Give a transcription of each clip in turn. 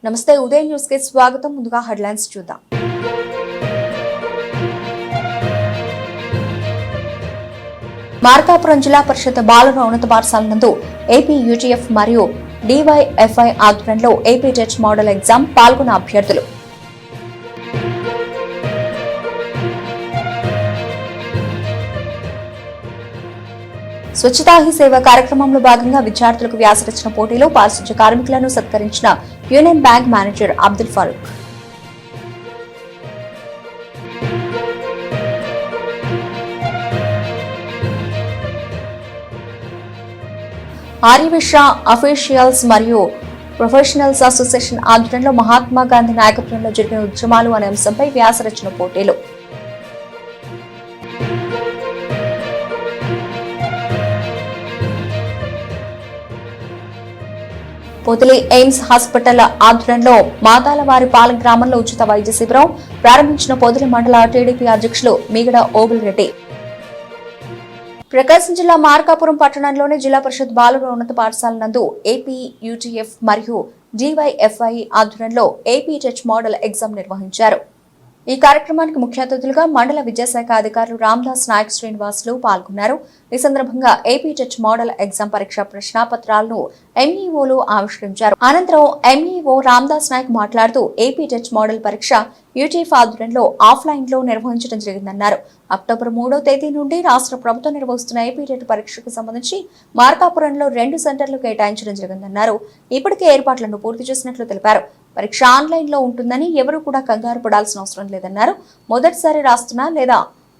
నమస్తే ఉదయం న్యూస్ కి స్వాగతం. ముందుగా హెడ్లైన్స్ చూద్దాం. మార్కాపురం జిల్లా పరిషత్ బాలుర ఉన్నత పాఠశాల నందు ఏపీ యూటీఎఫ్ మరియు డివైఎఫ్ఐ ఆధ్వర్యంలో ఏపీ టెట్ మోడల్ ఎగ్జామ్ పాల్గొన్న అభ్యర్థులు. స్వచ్ఛతా హీ సేవ కార్యక్రమంలో భాగంగా విద్యార్థులకు వ్యాసరచన పోటీలో పారిశుధ్య కార్మికులను సత్కరించిన Union Bank manager Abdul Farooq. Aryavishwa officials మరియు ప్రొఫెషనల్స్ అసోసియేషన్ ఆధ్వర్యంలో మహాత్మా గాంధీ నాయకత్వంలో జరిగిన ఉద్యమాలు అనే అంశంపై వ్యాసరచన పోటీలు. పొదిలి ఎయిమ్స్ హాస్పిటల్ ఆధ్వర్యంలో మాదాలవారిపాలెం గ్రామంలో ఉచిత వైద్య శిబిరం ప్రారంభించిన పొదిలి మండల టీడీపీ అధ్యక్షులు మీగడ ఓబుల్ రెడ్డి. ప్రకాశం జిల్లా మార్కాపురం పట్టణంలోని జిల్లా పరిషత్ బాలుర ఉన్నత పాఠశాల నందు ఏపీ యూటీఎఫ్ మరియు డివైఎఫ్ఐ ఆధ్వర్యంలో ఏపీ టెట్ మోడల్ ఎగ్జామ్ నిర్వహించారు. ఈ కార్యక్రమానికి ముఖ్య అతిథులుగా మండల విద్యాశాఖ అధికారులు రామ్దాస్ నాయక్ శ్రీనివాసులు పాల్గొన్నారు. ఈ సందర్భంగా ఏపీ టెట్ మోడల్ ఎగ్జామ్ పరీక్ష ప్రశ్నాపత్రాలను ఎంఈఓలు ఆవిష్కరించారు. అనంతరం ఎంఈఓ రామ్దాస్ నాయక్ మాట్లాడుతూ ఏపీ టెట్ మోడల్ పరీక్ష యూటీఎఫ్ ఆధ్వర్యంలో ఆఫ్లైన్ లో నిర్వహించడం జరిగిందన్నారు. అక్టోబర్ 3వ తేదీ నుండి రాష్ట్ర ప్రభుత్వం నిర్వహిస్తున్న ఏపీ టెట్ పరీక్షకు సంబంధించి మార్కాపురంలో 2 సెంటర్లు కేటాయించడం జరిగిందన్నారు. ఇప్పటికే ఏర్పాట్లను పూర్తి చేసినట్లు తెలిపారు. పరీక్ష ఆన్లైన్ లో ఉంటుందని ఎవరూ కూడా కంగారు పడాల్సిన అవసరం లేదన్నారు. మొదటిసారి రాస్తున్నా లేదా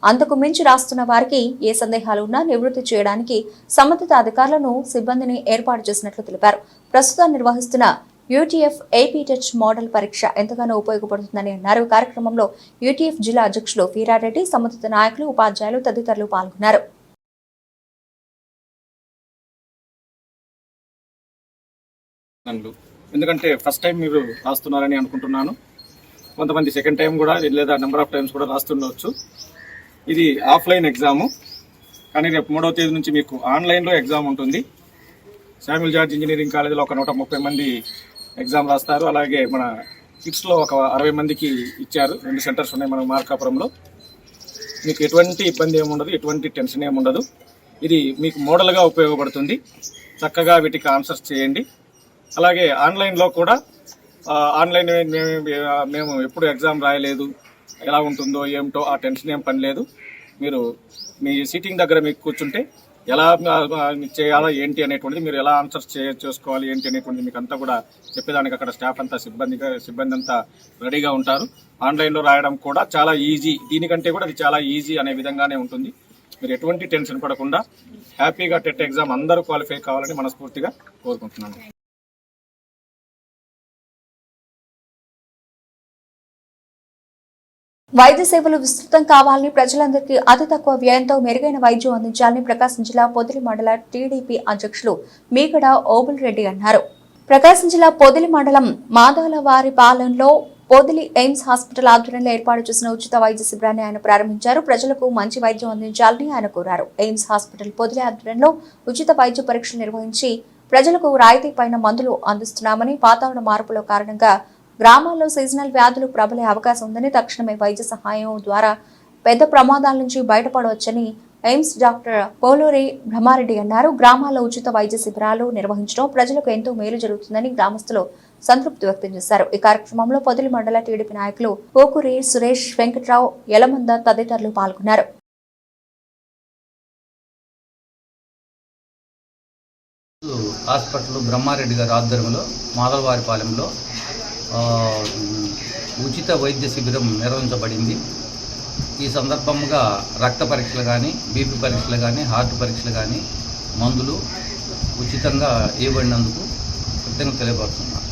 అంతకు మించి రాస్తున్న వారికి ఏ సందేహాలు ఉన్నా నివృత్తి చేయడానికి సంబంధిత అధికారులను సిబ్బందిని ఏర్పాటు చేసినట్లు తెలిపారు. ప్రస్తుతం నిర్వహిస్తున్న యూటీఎఫ్ ఏపీ టెట్ మోడల్ పరీక్ష ఎంతగానో ఉపయోగపడుతుందని అన్నారు. కార్యక్రమంలో యూటీఎఫ్ జిల్లా అధ్యక్షులు ఫీరారెడ్డి, సంబంధిత నాయకులు, ఉపాధ్యాయులు తదితరులు పాల్గొన్నారు. ఎందుకంటే ఫస్ట్ టైం మీరు రాస్తున్నారని అనుకుంటున్నాను. కొంతమంది సెకండ్ టైం కూడా లేదా నెంబర్ ఆఫ్ టైమ్స్ కూడా రాస్తుండవచ్చు. ఇది ఆఫ్లైన్ ఎగ్జాము, కానీ రేపు 3వ తేదీ నుంచి మీకు ఆన్లైన్లో ఎగ్జామ్ ఉంటుంది. శామ్యూల్ జార్జ్ ఇంజనీరింగ్ కాలేజీలో ఒక 130 మంది ఎగ్జామ్ రాస్తారు. అలాగే మన కిట్స్లో ఒక 60 మందికి ఇచ్చారు. 2 సెంటర్స్ ఉన్నాయి మన మార్కాపురంలో. మీకు ఎటువంటి ఇబ్బంది ఏముండదు, ఎటువంటి టెన్షన్ ఏముండదు. ఇది మీకు మోడల్గా ఉపయోగపడుతుంది. చక్కగా వీటికి ఆన్సర్స్ చేయండి. అలాగే ఆన్లైన్లో కూడా ఆన్లైన్ మేము ఎప్పుడు ఎగ్జామ్ రాయలేదు, ఎలా ఉంటుందో ఏమిటో ఆ టెన్షన్ ఏం పని లేదు. మీరు మీ సీటింగ్ దగ్గర మీకు కూర్చుంటే ఎలా చేయాలా ఏంటి అనేటువంటిది, మీరు ఎలా ఆన్సర్స్ చేసుకోవాలి ఏంటి అనేటువంటిది మీకు అంతా కూడా చెప్పేదానికి అక్కడ స్టాఫ్ అంతా సిబ్బంది అంతా రెడీగా ఉంటారు. ఆన్లైన్లో రాయడం కూడా చాలా ఈజీ, దీనికంటే కూడా అది చాలా ఈజీ అనే విధంగానే ఉంటుంది. మీరు ఎటువంటి టెన్షన్ పడకుండా హ్యాపీగా టెట్ ఎగ్జామ్ అందరూ క్వాలిఫై కావాలని మనస్ఫూర్తిగా కోరుకుంటున్నాను. వైద్య సేవలు విస్తృతం కావాలని, ప్రజలందరికీ అతి తక్కువ వ్యయంతో మెరుగైన వైద్యం అందించాలని ప్రకాశం జిల్లా పొదిలి మండల టీడీపీ అధ్యక్షులు మీగడ ఓబుల్ రెడ్డి అన్నారు. ప్రకాశం జిల్లా పొదిలి మండలం మాదాలవారిపాలెంలో పొదిలి ఎయిమ్స్ హాస్పిటల్ ఆధ్వర్యంలో ఏర్పాటు చేసిన ఉచిత వైద్య శిబిరాన్ని ఆయన ప్రారంభించారు. ప్రజలకు మంచి వైద్యం అందించాలని ఆయన కోరారు. ఎయిమ్స్ హాస్పిటల్ పొదిలి ఆధ్వర్యంలో ఉచిత వైద్య పరీక్షలు నిర్వహించి ప్రజలకు రాయితీ పైన మందులు అందిస్తున్నామని, వాతావరణ మార్పుల కారణంగా గ్రామాల్లో సీజనల్ వ్యాధులు ప్రబలే అవకాశం ఉందని, తక్షణమే వైద్య సహాయం ద్వారా పెద్ద ప్రమాదాల నుంచి బయటపడవచ్చని ఎయిమ్స్ డాక్టర్ పోలూరి బ్రహ్మారెడ్డి అన్నారు. గ్రామాల్లో ఉచిత వైద్య శిబిరాలు నిర్వహించడం ప్రజలకు ఎంతో మేలు జరుగుతుందని గ్రామస్తులు సంతృప్తి వ్యక్తం చేశారు. ఈ కార్యక్రమంలో పొదిలి మండల టీడీపీ నాయకులు పోకూరి సురేష్, వెంకట్రావు, యలమంద తదితరులు పాల్గొన్నారు. హాస్పిటల్ బ్రహ్మారెడ్డి గారి ఆధ్వర్యంలో మాదలవారిపాలెంలో ఉచిత వైద్య శిబిరం నిర్వహించబడింది. ఈ సందర్భంగా రక్త పరీక్షలు కానీ, బీపీ పరీక్షలు కానీ, హార్ట్ పరీక్షలు కానీ, మందులు ఉచితంగా ఇవ్వబడినందుకు కృతజ్ఞతలు తెలియపరుస్తున్నాను.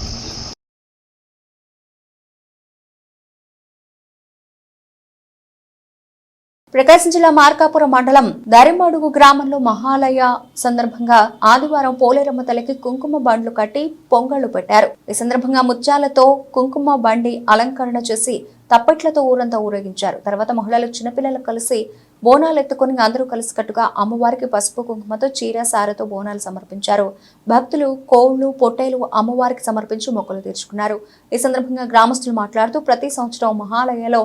ప్రకాశం జిల్లా మార్కాపురం మండలం దరిమడుగు గ్రామంలో మహాలయ సందర్భంగా ఆదివారం పోలేరమ్మ తల్లికి కుంకుమ బండ్లు కట్టి పొంగళ్లు పెట్టారు. ఈ సందర్భంగా ముత్యాలతో కుంకుమ బండి అలంకరణ చేసి తప్పెట్లతో ఊరంతా ఊరేగించారు. తర్వాత మహిళలు, చిన్నపిల్లలు కలిసి బోనాలు ఎత్తుకుని అందరూ కలిసికట్టుగా అమ్మవారికి పసుపు కుంకుమతో చీర సారతో బోనాలు సమర్పించారు. భక్తులు కోళ్లు పొట్టేలు అమ్మవారికి సమర్పించి మొక్కులు తీర్చుకున్నారు. ఈ సందర్భంగా గ్రామస్తులు మాట్లాడుతూ ప్రతి సంవత్సరం మహాలయలో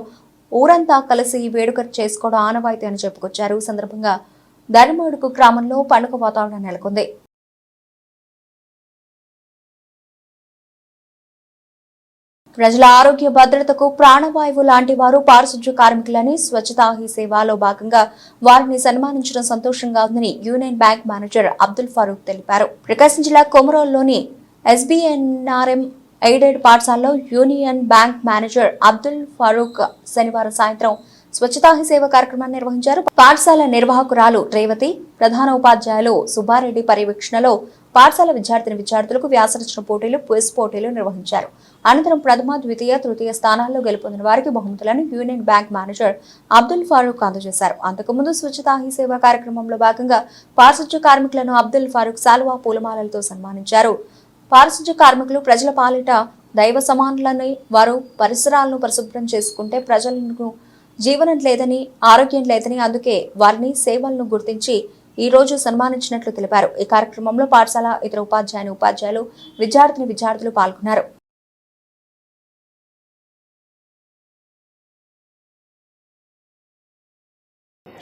ఊరంతా కలిసి ఈ వేడుక చేసుకోవడం ఆనవాయితీ అని చెప్పుకొచ్చారు. ఈ సందర్భంగా ధర్మడుగు గ్రామంలో పండుగ వాతావరణం నెలకొంది. ప్రజల ఆరోగ్య భద్రతకు ప్రాణవాయువు లాంటి వారు పారిశుధ్య కార్మికులని స్వచ్ఛతా హీ సేవలో భాగంగా వారిని సన్మానించడం సంతోషంగా ఉందని union Bank manager Abdul Farooq తెలిపారు. ప్రకాశం జిల్లా కొమరోలులోని ఎస్బీఎన్ఆర్ఎం ఎయిడెడ్ పాఠశాలలో union Bank manager Abdul Farooq శనివారం సాయంత్రం స్వచ్ఛతా హీ సేవ కార్యక్రమాన్ని నిర్వహించారు. పాఠశాల నిర్వాహకురాలు రేవతి, ప్రధాన ఉపాధ్యాయులు సుబ్బారెడ్డి పర్యవేక్షణలో పాఠశాల విద్యార్థులకు వ్యాసరచన పోటీలు, క్విజ్ పోటీలు నిర్వహించారు. అనంతరం ప్రథమ, ద్వితీయ, తృతీయ స్థానాల్లో గెలుపొందిన వారికి బహుమతులను Union Bank manager Abdul Farooq అందజేశారు. అంతకుముందు స్వచ్ఛతా హీ సేవ కార్యక్రమంలో భాగంగా పారిశుధ్య కార్మికులను అబ్దుల్ ఫరూక్ శాలువా పూలమాలలతో సన్మానించారు. పారిశుధ్య కార్మికులు ప్రజల పాలిట దైవ సమానులని, వారు పరిసరాలను పరిశుభ్రం చేసుకుంటే ప్రజలకు జీవనం లేదని, ఆరోగ్యం లేదని, అందుకే వారిని సేవలను గుర్తించి ఈ రోజు సన్మానించినట్లు తెలిపారు. ఈ కార్యక్రమంలో పాఠశాల ఇతర ఉపాధ్యాయులు, విద్యార్థులు పాల్గొన్నారు.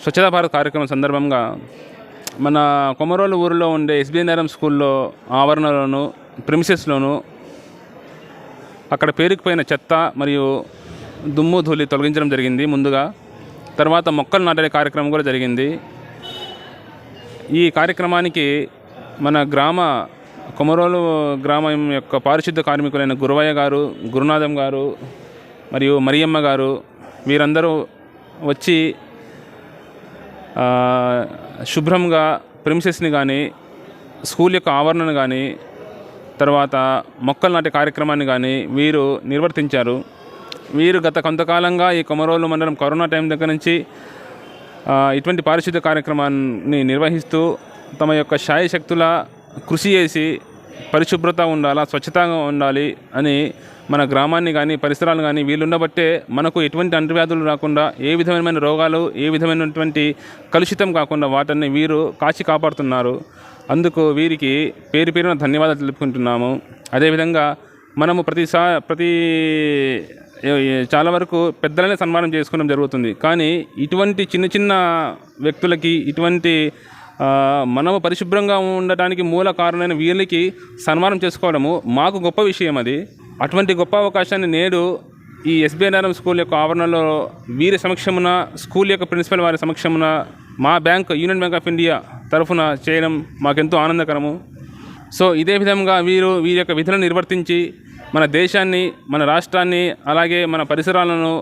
స్వచ్ఛతా భారత్ కార్యక్రమం సందర్భంగా మన కొమరోలు ఊరిలో ఉండే ఎస్బీఎన్ఆర్ఎం స్కూల్లో ఆవరణలోను ప్రిమిసెస్లోను అక్కడ పేరుకుపోయిన చెత్త మరియు దుమ్ము ధూళి తొలగించడం జరిగింది. ముందుగా తర్వాత మొక్కలు నాటే కార్యక్రమం కూడా జరిగింది. ఈ కార్యక్రమానికి మన కొమరోలు గ్రామం యొక్క పారిశుద్ధ్య కార్మికులైన గురువయ్య గారు, గురునాథం గారు మరియు మరియమ్మ గారు వీరందరూ వచ్చి శుభ్రంగా ప్రిమిసెస్ని కానీ, స్కూల్ యొక్క ఆవరణను కానీ, తర్వాత మొక్కలు నాటే కార్యక్రమాన్ని కానీ వీరు నిర్వర్తించారు. వీరు గత కొంతకాలంగా ఈ కొమరోలు మండలం కరోనా టైం దగ్గర నుంచి ఇటువంటి పారిశుద్ధ్య కార్యక్రమాన్ని నిర్వహిస్తూ తమ యొక్క శాయశక్తుల కృషి చేసి పరిశుభ్రత ఉండాలా, స్వచ్ఛతగా ఉండాలి అని మన గ్రామాన్ని కానీ, పరిసరాలు కానీ వీళ్ళుండబట్టే మనకు ఎటువంటి అంటువ్యాధులు రాకుండా, ఏ విధమైన రోగాలు, ఏ విధమైనటువంటి కలుషితం కాకుండా వాటిని వీరు కాపాడుతున్నారు. అందుకు వీరికి పేరున ధన్యవాదాలు తెలుపుకుంటున్నాము. అదేవిధంగా మనము చాలా వరకు పెద్దలనే సన్మానం చేసుకోవడం జరుగుతుంది. కానీ ఇటువంటి చిన్న చిన్న వ్యక్తులకి, ఇటువంటి మనము పరిశుభ్రంగా ఉండటానికి మూల కారణమైన వీళ్ళకి సన్మానం చేసుకోవడము మాకు గొప్ప విషయం. అది అటువంటి గొప్ప అవకాశాన్ని నేడు ఈ ఎస్బీఎన్ఆర్ఎం స్కూల్ యొక్క ఆవరణలో వీరి సమక్షమున, స్కూల్ యొక్క ప్రిన్సిపల్ వారి సమక్షమున మా యూనియన్ బ్యాంక్ ఆఫ్ ఇండియా తరఫున చేయడం మాకెంతో ఆనందకరము. సో ఇదే విధంగా వీరి యొక్క విధులను నిర్వర్తించి మన దేశాన్ని, మన రాష్ట్రాన్ని, అలాగే మన పరిసరాలను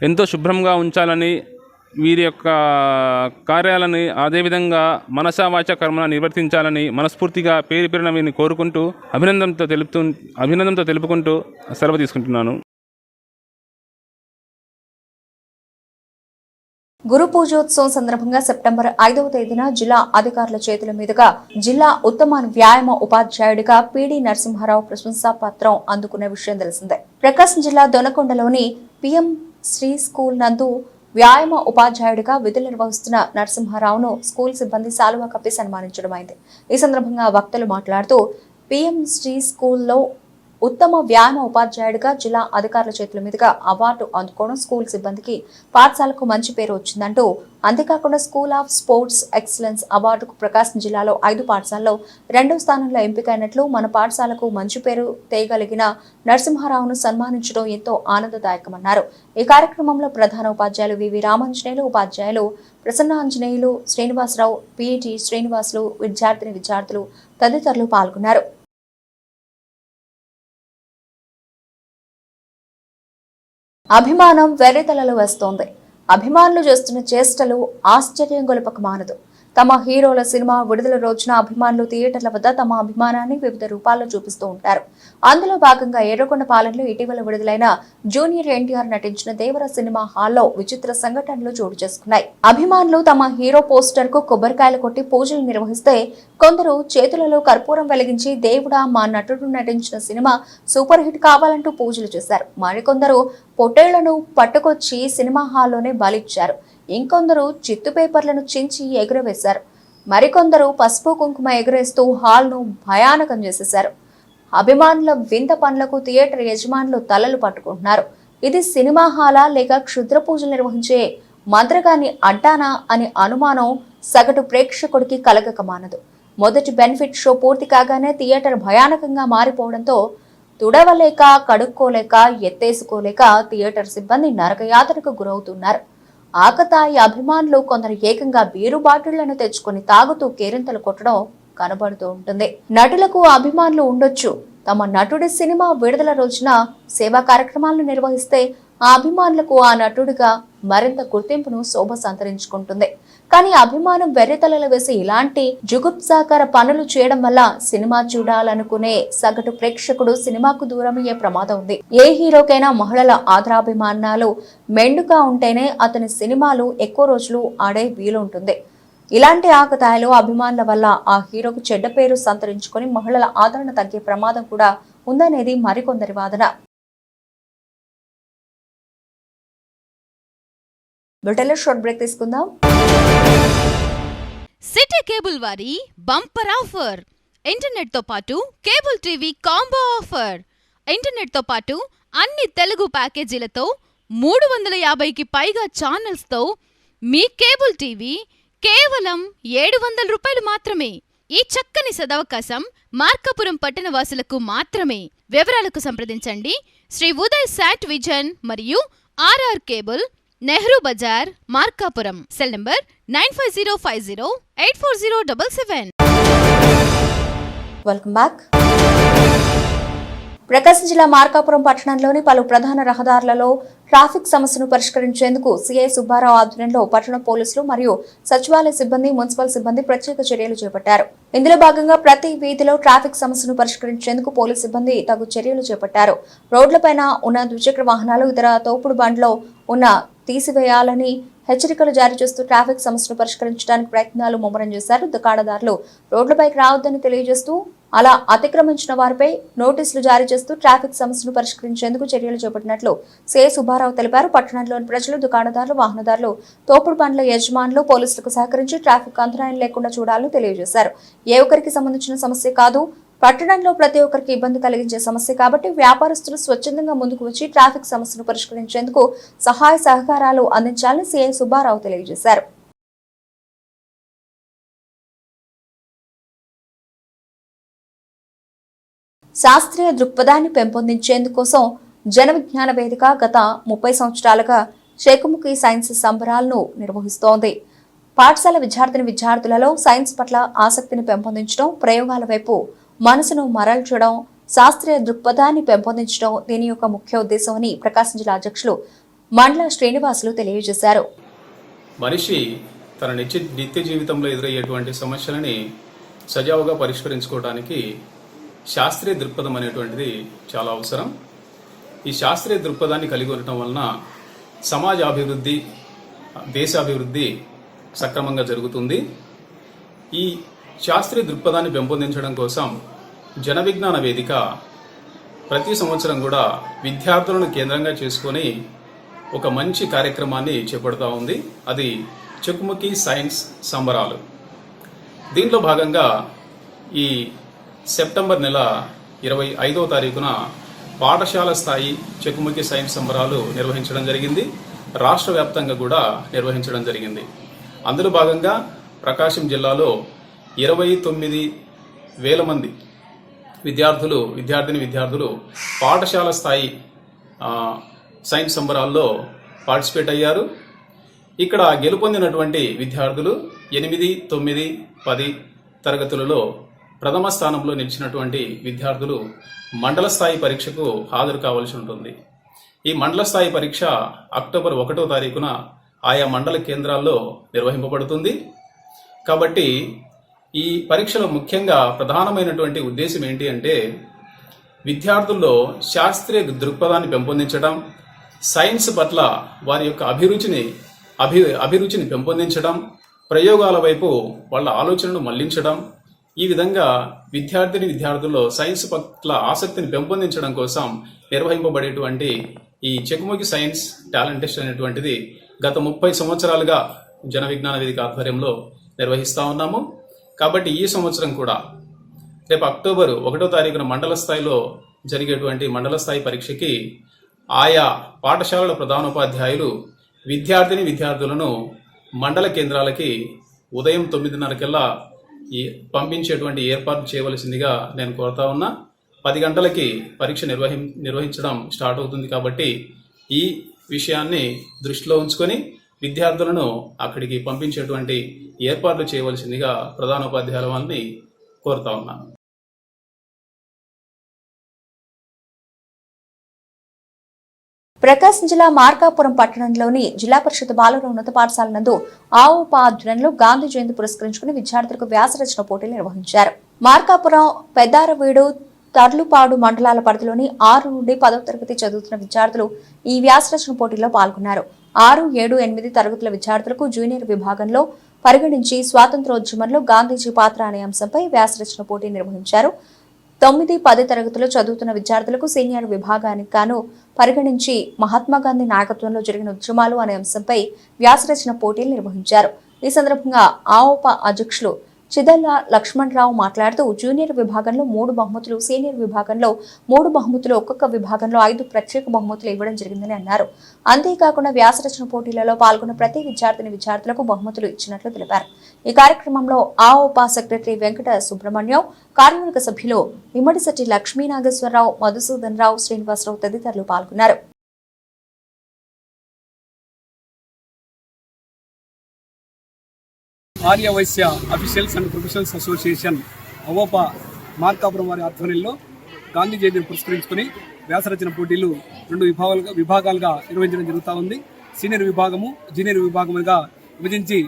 ఎంతో శుభ్రంగా ఉంచాలని, వీరి యొక్క కార్యాలని అదేవిధంగా మనసా వాచ కర్మన నిర్వర్తించాలని మనస్ఫూర్తిగా పేరున వీరిని కోరుకుంటూ అభినందనతో తెలుపుకుంటూ సెలవు తీసుకుంటున్నాను. గురు పూజోత్సవం సందర్భంగా సెప్టెంబర్ 5వ తేదీన జిల్లా అధికారుల చేతుల మీదుగా జిల్లా ఉత్తమ వ్యాయామ ఉపాధ్యాయుడిగా పీడి నరసింహారావు ప్రశంసా పత్రం అందుకున్న విషయం తెలిసిందే. ప్రకాశం జిల్లా దొనకొండలోని పిఎం శ్రీ స్కూల్ నందు వ్యాయామ ఉపాధ్యాయుడిగా విధులు నిర్వహిస్తున్న నరసింహారావును స్కూల్ సిబ్బంది శాలువా కప్పి సన్మానించడం అయింది. ఈ సందర్భంగా వక్తలు మాట్లాడుతూ పిఎం శ్రీ స్కూల్లో ఉత్తమ వ్యాయామ ఉపాధ్యాయుడిగా జిల్లా అధికారుల చేతుల మీదుగా అవార్డు అందుకోవడం స్కూల్ సిబ్బందికి, పాఠశాలకు మంచి పేరు వచ్చిందంటూ, అంతేకాకుండా స్కూల్ ఆఫ్ స్పోర్ట్స్ ఎక్సలెన్స్ అవార్డుకు ప్రకాశం జిల్లాలో 5 పాఠశాలలో 2వ స్థానంలో ఎంపికైనట్లు, మన పాఠశాలకు మంచి పేరు తేయగలిగిన నరసింహారావును సన్మానించడం ఎంతో ఆనందదాయకమన్నారు. ఈ కార్యక్రమంలో ప్రధాన ఉపాధ్యాయులు వివి రామాంజనేయులు, ఉపాధ్యాయులు ప్రసన్నాంజనేయులు, శ్రీనివాసరావు, పిఈటి శ్రీనివాసులు, విద్యార్థులు తదితరులు పాల్గొన్నారు. అభిమానం వెర్రితలలో వస్తోంది. అభిమానులు చేస్తున్న చేష్టలు ఆశ్చర్యం గొలపక మానదు. తమ హీరోల సినిమా విడుదల రోజున అభిమానులు థియేటర్ల వద్ద తమ అభిమానాన్ని వివిధ రూపాల్లో చూపిస్తూ ఉంటారు. అందులో భాగంగా ఏర్రకొండపాలెంలో ఇటీవల విడుదలైన జూనియర్ ఎన్టీఆర్ నటించిన దేవర సినిమా హాల్లో విచిత్ర సంఘటనలు చోటు చేసుకున్నాయి. అభిమానులు తమ హీరో పోస్టర్ కు కొబ్బరికాయలు కొట్టి పూజలు నిర్వహిస్తే, కొందరు చేతులలో కర్పూరం వెలిగించి దేవుడా మా నటుడు నటించిన సినిమా సూపర్ హిట్ కావాలంటూ పూజలు చేశారు. మరికొందరు పొట్టేళ్లను పట్టుకొచ్చి సినిమా హాల్లోనే బలిచ్చారు. ఇంకొందరు చిత్తు పేపర్లను చించి ఎగురవేశారు. మరికొందరు పసుపు కుంకుమ ఎగురేస్తూ హాల్ను భయానకం చేసేశారు. అభిమానుల వింత పనులకు థియేటర్ యజమానులు తలలు పట్టుకుంటున్నారు. ఇది సినిమా హాలా లేక క్షుద్ర పూజలు నిర్వహించే మంత్రగాన్ని అడ్డానా అనే అనుమానం సగటు ప్రేక్షకుడికి కలగక మానదు. మొదటి బెనిఫిట్ షో పూర్తి కాగానే థియేటర్ భయానకంగా మారిపోవడంతో తుడవలేక, కడుక్కోలేక, ఎత్తేసుకోలేక థియేటర్ సిబ్బంది నరకయాతనకు గురవుతున్నారు. ఆకతాయి అభిమానులు కొందరు ఏకంగా బీరు బాటిళ్లను తెచ్చుకొని తాగుతూ కేరింతలు కొట్టడం కనబడుతూ ఉంటుంది. నటులకు అభిమానులు ఉండొచ్చు. తమ నటుడి సినిమా విడుదల రోజున సేవా కార్యక్రమాలను నిర్వహిస్తే ఆ అభిమానులకు ఆ నటుడిగా మరింత గుర్తింపును శోభ సంతరించుకుంటుంది. కానీ అభిమానం వెర్రితలలు వేసి ఇలాంటి జుగుప్సాకర పనులు చేయడం వల్ల సినిమా చూడాలనుకునే సగటు ప్రేక్షకుడు సినిమాకు దూరమయ్యే ప్రమాదం ఉంది. ఏ హీరోకైనా మహిళల ఆదరాభిమానాలు మెండుగా ఉంటేనే అతని సినిమాలు ఎక్కువ రోజులు ఆడే వీలుంటుంది. ఇలాంటి ఆకతాయిలు అభిమానుల వల్ల ఆ హీరోకు చెడ్డ పేరు సంతరించుకొని మహిళల ఆదరణ తగ్గే ప్రమాదం కూడా ఉందనేది మరికొందరి వాదన. బ్రిటన్లో షార్ట్ బ్రేక్ తీసుకుందాం. సిటీ కేబుల్ వారి బంపర్ ఆఫర్. ఇంటర్నెట్ తో పాటు cable TV combo offer. Internet తో పాటు అన్ని తెలుగు ప్యాకేజీలతో 350కి పైగా ఛానల్స్ తో మీ కేబుల్ టీవీ కేవలం 700 రూపాయలు మాత్రమే. ఈ చక్కని సదవకాశం మార్కాపురం పట్టణ వాసులకు మాత్రమే. వివరాలకు సంప్రదించండి శ్రీ ఉదయ్ శాట్ విజన్ మరియు RR cable, Nehru Bazar, Markapuram. Cell number 9505084077. Welcome back. Prakasam జిల్లా మార్కాపురం పట్టణంలోని పలు ప్రధాన రహదారులలో ట్రాఫిక్ సమస్యను పరిష్కరించేందుకు సిఐ సుబ్బారావు ఆధ్వర్యంలో పట్టణ పోలీసులు మరియు సచివాలయ సిబ్బంది, మున్సిపల్ సిబ్బంది ప్రత్యేక చర్యలు చేపట్టారు. ఇందులో భాగంగా ప్రతి వీధిలో ట్రాఫిక్ సమస్యను పరిష్కరించేందుకు పోలీసు సిబ్బంది తగు చర్యలు చేపట్టారు. రోడ్లపైన ఉన్న ద్విచక్ర వాహనాలు, ఇతర తోపుడు బండ్లో ఉన్న తీసివేయాలని హెచ్చరికలు జారీ చేస్తూ ట్రాఫిక్ సమస్యను పరిష్కరించడానికి ప్రయత్నాలు ముమ్మరం చేశారు. దుకాణదారులు రోడ్లపైకి రావద్దని తెలియజేస్తూ, అలా అతిక్రమించిన వారిపై నోటీసులు జారీ చేస్తూ ట్రాఫిక్ సమస్యను పరిష్కరించేందుకు చర్యలు చేపట్టినట్లు సిఐ సుబ్బారావు తెలిపారు. పట్టణంలోని ప్రజలు, దుకాణదారులు, వాహనదారులు, తోపుడు బండ్ల యజమానులు పోలీసులకు సహకరించి ట్రాఫిక్ అంతరాయం లేకుండా చూడాలని తెలియజేశారు. ఏ ఒక్కరికి సంబంధించిన సమస్య కాదు, పట్టణంలో ప్రతి ఒక్కరికి ఇబ్బంది కలిగించే సమస్య కాబట్టి వ్యాపారస్తులు స్వచ్ఛందంగా ముందుకు వచ్చి ట్రాఫిక్ సమస్యను పరిష్కరించేందుకు సహాయ సహకారాలు అందించాలని సిఐ సుబ్బారావు తెలియజేశారు. శాస్త్రీయ దృక్పథాన్ని పెంపొందించేందుకోసం జన విజ్ఞాన వేదిక గత 30 సంవత్సరాలుగా చెకుముకి సైన్స్ సంబరాలను నిర్వహిస్తోంది. పాఠశాల విద్యార్థులలో సైన్స్ పట్ల ఆసక్తిని పెంపొందించడం, ప్రయోగాల వైపు మనసును మరల్చడం, శాస్త్రీయ దృక్పథాన్ని పెంపొందించడం దీని యొక్క ముఖ్య ఉద్దేశమని ప్రకాశం జిల్లా అధ్యక్షులు మండల శ్రీనివాసులు తెలియజేశారు. మనిషి తన నిత్య జీవితంలో ఎదురయ్యేటువంటి సమస్యలని సజావుగా పరిష్కరించుకోవడానికి శాస్త్రీయ దృక్పథం అనేటువంటిది చాలా అవసరం. ఈ శాస్త్రీయ దృక్పథాన్ని కలిగి ఉండటం వలన సమాజ అభివృద్ధి, దేశాభివృద్ధి సక్రమంగా జరుగుతుంది. ఈ శాస్త్రీయ దృక్పథాన్ని పెంపొందించడం కోసం జన విజ్ఞాన వేదిక ప్రతి సంవత్సరం కూడా విద్యార్థులను కేంద్రంగా చేసుకొని ఒక మంచి కార్యక్రమాన్ని చేపడుతూ ఉంది. అది చెకుముకి సైన్స్ సంబరాలు. దీంట్లో భాగంగా ఈ సెప్టెంబర్ నెల 25వ తారీఖున పాఠశాల స్థాయి చెకుముకి సైన్స్ సంబరాలు నిర్వహించడం జరిగింది. రాష్ట్ర వ్యాప్తంగా కూడా నిర్వహించడం జరిగింది. అందులో భాగంగా ప్రకాశం జిల్లాలో 29,000 మంది విద్యార్థులు పాఠశాల స్థాయి సైన్స్ సంబరాల్లో పార్టిసిపేట్ అయ్యారు. ఇక్కడ గెలుపొందినటువంటి విద్యార్థులు 8, 9, 10 తరగతులలో ప్రథమ స్థానంలో నిలిచినటువంటి విద్యార్థులు మండల స్థాయి పరీక్షకు హాజరు కావాల్సి ఉంటుంది. ఈ మండల స్థాయి పరీక్ష అక్టోబర్ 1వ తారీఖున ఆయా మండల కేంద్రాల్లో నిర్వహింపబడుతుంది. కాబట్టి ఈ పరీక్షలో ముఖ్యంగా ప్రధానమైనటువంటి ఉద్దేశం ఏంటి అంటే విద్యార్థుల్లో శాస్త్రీయ దృక్పథాన్ని పెంపొందించడం, సైన్స్ పట్ల వారి యొక్క అభిరుచిని పెంపొందించడం, ప్రయోగాల వైపు వాళ్ళ ఆలోచనను మళ్లించడం, ఈ విధంగా విద్యార్థుల్లో సైన్స్ పట్ల ఆసక్తిని పెంపొందించడం కోసం నిర్వహింపబడేటువంటి ఈ చెకుముకి సైన్స్ టాలెంట్ టెస్ట్ అనేటువంటిది గత 30 సంవత్సరాలుగా జన విజ్ఞాన వేదిక ఆధ్వర్యంలో నిర్వహిస్తూ ఉన్నాము. కాబట్టి ఈ సంవత్సరం కూడా రేపు అక్టోబర్ 1వ తారీఖున మండల స్థాయిలో జరిగేటువంటి మండల స్థాయి పరీక్షకి ఆయా పాఠశాలల ప్రధానోపాధ్యాయులు విద్యార్థులను మండల కేంద్రాలకి ఉదయం 9:30కల్లా పంపించేటువంటి ఏర్పాటు చేయవలసిందిగా నేను కోరుతా ఉన్నా. 10 గంటలకి పరీక్ష నిర్వహించడం స్టార్ట్ అవుతుంది. కాబట్టి ఈ విషయాన్ని దృష్టిలో ఉంచుకొని విద్యార్థులను అక్కడికి పంపించేటువంటి ఏర్పాట్లు చేయవలసిందిగా ప్రధానోపాధ్యాయుల వాళ్ళని కోరుతా ఉన్నాను. ప్రకాశం జిల్లా మార్కాపురం పట్టణంలోని జిల్లా పరిషత్ బాలుర ఉన్నత పాఠశాల నందు ఆఓప ఆధ్వర్యంలో గాంధీ జయంతి పురస్కరించుకుని విద్యార్థులకు వ్యాసరచన పోటీలు నిర్వహించారు. మార్కాపురం, పెద్దారవీడు, తర్లుపాడు మండలాల పరిధిలోని 6 నుండి 10వ తరగతి చదువుతున్న విద్యార్థులు ఈ వ్యాసరచన పోటీలో పాల్గొన్నారు. 6, 7, 8 తరగతుల విద్యార్థులకు జూనియర్ విభాగంలో పరిగణించి స్వాతంత్ర్యోద్యమంలో గాంధీజీ పాత్ర అనే అంశంపై వ్యాసరచన పోటీ నిర్వహించారు. 9, 10 తరగతులు చదువుతున్న విద్యార్థులకు సీనియర్ విభాగానికి గాను పరిగణించి మహాత్మాగాంధీ నాయకత్వంలో జరిగిన ఉద్యమాలు అనే అంశంపై వ్యాసరచన పోటీలు నిర్వహించారు. ఈ సందర్భంగా ఆఓప అధ్యక్షులు చిదల్ల లక్ష్మణరావు మాట్లాడుతూ జూనియర్ విభాగంలో 3 బహుమతులు, సీనియర్ విభాగంలో 3 బహుమతులు, ఒక్కొక్క విభాగంలో 5 ప్రత్యేక బహుమతులు ఇవ్వడం జరిగిందని అన్నారు. అంతేకాకుండా వ్యాసరచన పోటీలలో పాల్గొన్న ప్రతి విద్యార్థులకు బహుమతులు ఇచ్చినట్లు తెలిపారు. ఈ కార్యక్రమంలో ఆఓప సెక్రటరీ వెంకట సుబ్రహ్మణ్యం, కార్యవర్గ సభ్యులు ఇమ్మడిశెట్టి లక్ష్మీనాగేశ్వరరావు, మధుసూదన్ రావు, శ్రీనివాసరావు తదితరులు పాల్గొన్నారు. Arya Vysya officials and professionals association Avopa Markapuram వారి ఆధ్వర్యంలో గాంధీ జయంతిని పురస్కరించుకుని వ్యాసరచన పోటీలు 2 విభాగాలుగా నిర్వహించడం జరుగుతూ ఉంది. సీనియర్ విభాగము, జూనియర్ విభాగముగా విభజించి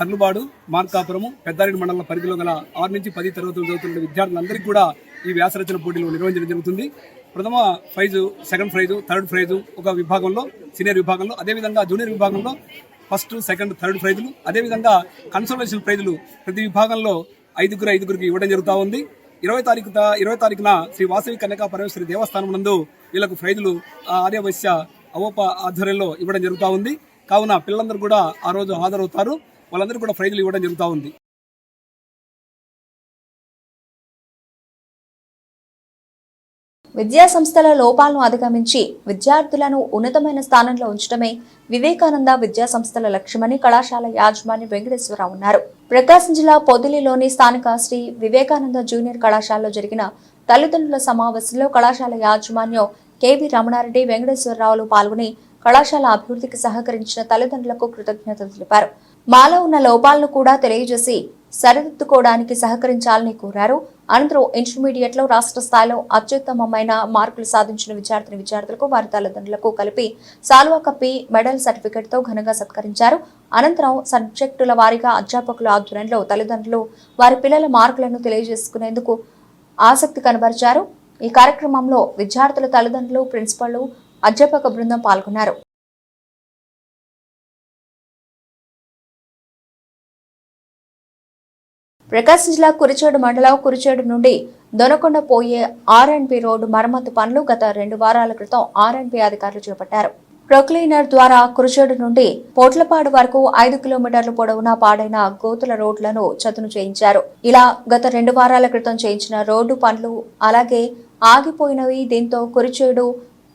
తర్లుబాడు, మార్కాపురము, పెద్దారెడ్డి మండల పరిధిలో గల 6 నుంచి 10 తరగతులు చదువుతున్న విద్యార్థులందరికీ కూడా ఈ వ్యాసరచన పోటీలు నిర్వహించడం జరుగుతుంది. ప్రథమ prize, second prize, third prize ఒక విభాగంలో, సీనియర్ విభాగంలో, అదేవిధంగా జూనియర్ విభాగంలో ఫస్ట్, సెకండ్, థర్డ్ ప్రైజులు, అదేవిధంగా కన్సోలేషన్ ప్రైజులు ప్రతి విభాగంలో 5 ఇవ్వడం జరుగుతూ ఉంది. 20 తారీఖున శ్రీ వాసవి కన్యకా పరమేశ్వరి దేవస్థానం నందు వీళ్ళకు ప్రైజులు ఆర్యవైశ్య అవోప ఆధ్వర్యంలో ఇవ్వడం జరుగుతూ ఉంది. కావున పిల్లలందరూ కూడా ఆ రోజు హాజరవుతారు. వాళ్ళందరూ కూడా ప్రైజులు ఇవ్వడం జరుగుతూ ఉంది. విద్యా సంస్థల లోపాలను అధిగమించి విద్యార్థులను ఉన్నతమైన స్థానంలో ఉంచడమే వివేకానంద విద్యా సంస్థల లక్ష్యమని కళాశాల యాజమాన్య వెంకటేశ్వరరావు అన్నారు. ప్రకాశం జిల్లా పొదిలిలోని స్థానిక శ్రీ వివేకానంద జూనియర్ కళాశాలలో జరిగిన తల్లిదండ్రుల సమావేశంలో కళాశాల యాజమాన్యం కెవి రమణారెడ్డి, వెంకటేశ్వరరావులు పాల్గొని కళాశాల అభివృద్ధికి సహకరించిన తల్లిదండ్రులకు కృతజ్ఞతలు తెలిపారు. మాలో ఉన్న లోపాలను కూడా తెలియజేసి సరిదిద్దుకోవడానికి సహకరించాలని కోరారు. అనంతరం ఇంటర్మీడియట్ లో రాష్ట్ర స్థాయిలో అత్యుత్తమమైన మార్కులు సాధించిన విద్యార్థులకు వారి తల్లిదండ్రులకు కలిపి సాల్వా కప్పి మెడల్ సర్టిఫికెట్ తో ఘనంగా సత్కరించారు. అనంతరం సబ్జెక్టుల వారీగా అధ్యాపకుల ఆధ్వర్యంలో తల్లిదండ్రులు వారి పిల్లల మార్కులను తెలియజేసుకునేందుకు ఆసక్తి కనబరిచారు. ఈ కార్యక్రమంలో విద్యార్థుల తల్లిదండ్రులు, ప్రిన్సిపల్, అధ్యాపక బృందం పాల్గొన్నారు. ప్రకాశం జిల్లా కురిచేడు మండలం కురిచేడు నుండి దొనకొండ పోయే ఆర్ఎండ్బి రోడ్డు మరమ్మతు పనులు గత 2 వారాల క్రితం ఆర్ఎండ్బి అధికారులు చేపట్టారు. ప్రొక్లీనర్ ద్వారా కురిచేడు నుండి పోట్లపాడు వరకు 5 కిలోమీటర్ల పొడవునా పాడైన గోతుల రోడ్లను చదును చేయించారు. ఇలా గత 2 వారాల క్రితం చేయించిన రోడ్డు పనులు అలాగే ఆగిపోయినవి. దీంతో కురిచేడు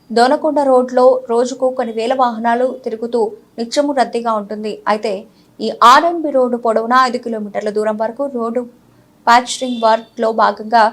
దొనకొండ రోడ్లో రోజుకు కొన్ని వేల వాహనాలు తిరుగుతూ నిత్యము రద్దీగా ఉంటుంది. అయితే ఈ ఆర్ఎండ్బి రోడ్డు పొడవునా 5 కిలోమీటర్ల దూరం వరకు రోడ్డు ప్యాచరింగ్ వర్క్ లో భాగంగా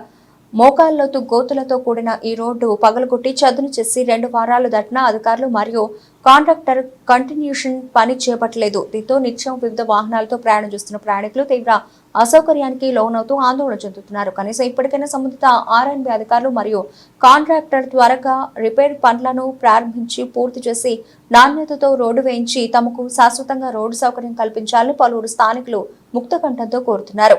మోకాళ్లతో గోతులతో కూడిన ఈ రోడ్డు పగలగొట్టి చదును చేసి 2 వారాలు దాటినా అధికారులు మరియు కాంట్రాక్టర్ కంటిన్యూషన్ పని చేపట్టలేదు. దీంతో నిత్యం వివిధ వాహనాలతో ప్రయాణం చేస్తున్న ప్రయాణికులు తీవ్ర అసౌకర్యానికి లోనవుతూ ఆందోళన చెందుతున్నారు. కనీసం ఇప్పటికైనా సంబంధిత ఆర్ఎండ్బి అధికారులు మరియు కాంట్రాక్టర్ త్వరగా రిపేర్ పనులను ప్రారంభించి పూర్తి చేసి నాణ్యతతో రోడ్డు వేయించి తమకు శాశ్వతంగా రోడ్డు సౌకర్యం కల్పించాలని పలువురు స్థానికులు ముక్తకంఠంతో కోరుతున్నారు.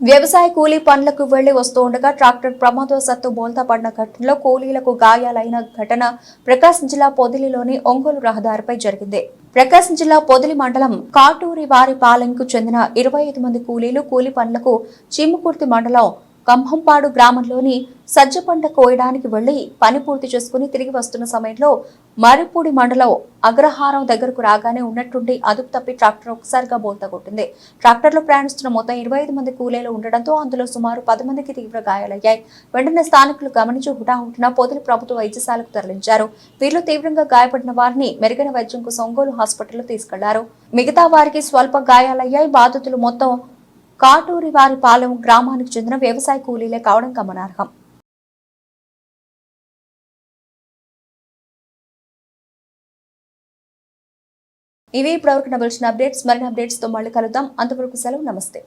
వ్యవసాయ కూలీ పనులకు వెళ్లి వస్తూ ఉండగా ట్రాక్టర్ ప్రమాదవశాత్తు బోల్తా పడిన ఘటనలో కూలీలకు గాయాలైన ఘటన ప్రకాశం జిల్లా పొదిలిలోని ఒంగోలు రహదారిపై జరిగింది. ప్రకాశం జిల్లా పొదిలి మండలం కాటూరి వారి పాలెంకు చెందిన 25 మంది కూలీలు కూలీ పనులకు చీమకుర్తి మండలం కంభంపాడు గ్రామంలోని సజ్జపంట కోయడానికి వెళ్లి పని పూర్తి చేసుకుని తిరిగి వస్తున్న సమయంలో మరిపూడి మండలం అగ్రహారం దగ్గరకు రాగానే ఉన్నట్టుండి అదుపు తప్పి ట్రాక్టర్ ఒకసారిగా బోల్తా కొట్టింది. ట్రాక్టర్లో ప్రయాణిస్తున్న మొత్తం 25 మంది కూలీలు ఉండడంతో అందులో సుమారు 10 మందికి తీవ్ర గాయాలయ్యాయి. వెంటనే స్థానికులు గమనించి హుటాహుటిన పొదిలి ప్రభుత్వ వైద్యశాలకు తరలించారు. వీరిలో తీవ్రంగా గాయపడిన వారిని మెరుగైన వైద్యం కోసం ఒంగోలు హాస్పిటల్లో తీసుకెళ్లారు. మిగతా వారికి స్వల్ప గాయాలయ్యాయి. బాధితులు మొత్తం కాటూరి వారిపాలెం గ్రామానికి చెందిన వ్యవసాయ కూలీలే కావడం గమనార్హం. ఇవి ఇప్పటివరకు నవలసిన అప్డేట్స్. మరిన్ని అప్డేట్స్ తో మళ్ళీ కలుద్దాం. అంతవరకు సెలవు. నమస్తే.